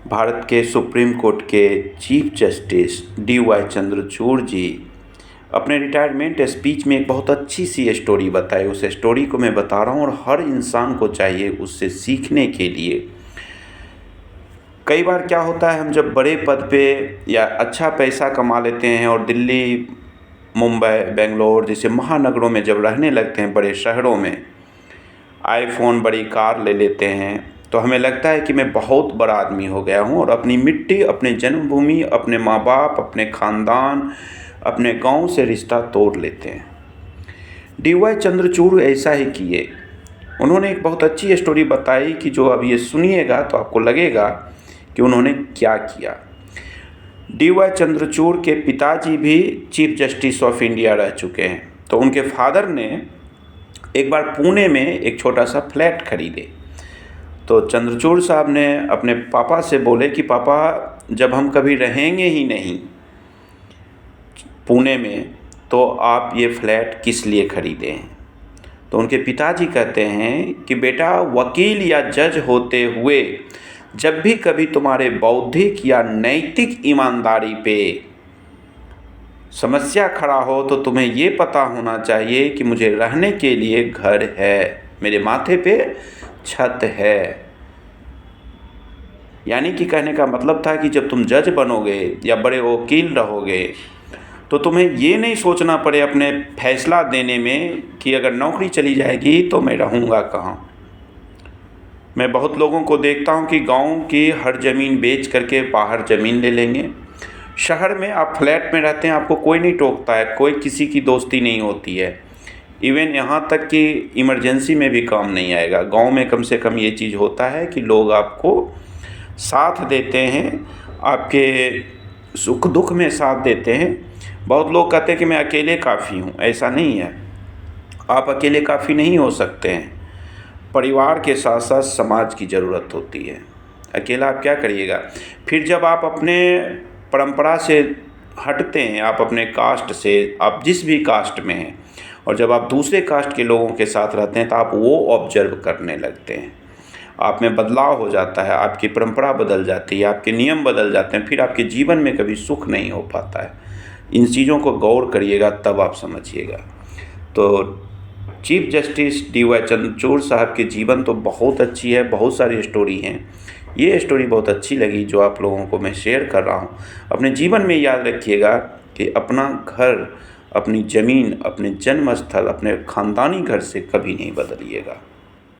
भारत के supreme court के chief justice D.Y.. Chandrachud जी अपने रिटायरमेंट स्पीच में एक बहुत अच्छी सी स्टोरी बताई। उस स्टोरी को मैं बता रहा हूँ और हर इंसान को चाहिए उससे सीखने के लिए। कई बार क्या होता है, हम जब बड़े पद पे या अच्छा पैसा कमा लेते हैं और दिल्ली, मुंबई, बेंगलोर जैसे महानगरों में जब रहने लगते हैं, बड़े शहरों में आईफोन, बड़ी कार ले लेते हैं, तो हमें लगता है कि मैं बहुत बड़ा आदमी हो गया हूँ और अपनी मिट्टी, अपने जन्मभूमि, अपने माँ बाप, अपने ख़ानदान, अपने गांव से रिश्ता तोड़ लेते हैं। डी.वाई. चंद्रचूड़ ऐसा ही किए। उन्होंने एक बहुत अच्छी स्टोरी बताई कि जो अब ये सुनिएगा तो आपको लगेगा कि उन्होंने क्या किया। डी.वाई. चंद्रचूड़ के पिताजी भी चीफ जस्टिस ऑफ इंडिया रह चुके हैं, तो उनके फादर ने एक बार पुणे में एक छोटा सा फ्लैट खरीदे। तो चंद्रचूड़ साहब ने अपने पापा से बोले कि पापा, जब हम कभी रहेंगे ही नहीं पुणे में, तो आप ये फ्लैट किस लिए खरीदे हैं। तो उनके पिताजी कहते हैं कि बेटा, वकील या जज होते हुए जब भी कभी तुम्हारे बौद्धिक या नैतिक ईमानदारी पे समस्या खड़ा हो तो तुम्हें ये पता होना चाहिए कि मुझे रहने के लिए घर है, मेरे माथे पे छत है। यानी कि कहने का मतलब था कि जब तुम जज बनोगे या बड़े वकील रहोगे तो तुम्हें ये नहीं सोचना पड़े अपने फैसला देने में कि अगर नौकरी चली जाएगी तो मैं रहूँगा कहाँ। मैं बहुत लोगों को देखता हूँ कि गांव की हर ज़मीन बेच करके बाहर ज़मीन ले लेंगे। शहर में आप फ्लैट में रहते हैं, आपको कोई नहीं टोकता है, कोई किसी की दोस्ती नहीं होती है, इवन यहाँ तक कि इमरजेंसी में भी काम नहीं आएगा। गांव में कम से कम ये चीज़ होता है कि लोग आपको साथ देते हैं, आपके सुख दुख में साथ देते हैं। बहुत लोग कहते हैं कि मैं अकेले काफ़ी हूँ, ऐसा नहीं है। आप अकेले काफ़ी नहीं हो सकते हैं, परिवार के साथ साथ समाज की ज़रूरत होती है। अकेला आप क्या करिएगा। फिर जब आप अपने परंपरा से हटते हैं, आप अपने कास्ट से, आप जिस भी कास्ट में हैं, और जब आप दूसरे कास्ट के लोगों के साथ रहते हैं तो आप वो ऑब्जर्व करने लगते हैं। आप में बदलाव हो जाता है, आपकी परंपरा बदल जाती है, आपके नियम बदल जाते हैं, फिर आपके जीवन में कभी सुख नहीं हो पाता है। इन चीज़ों को गौर करिएगा, तब आप समझिएगा। तो चीफ जस्टिस डी.वाई. चंद्रचूड़ साहब के जीवन तो बहुत अच्छी है, बहुत सारी स्टोरी हैं। ये स्टोरी बहुत अच्छी लगी जो आप लोगों को मैं शेयर कर रहा हूँ। अपने जीवन में याद रखिएगा कि अपना घर, अपनी ज़मीन, अपने जन्म स्थल, अपने ख़ानदानी घर से कभी नहीं बदलिएगा।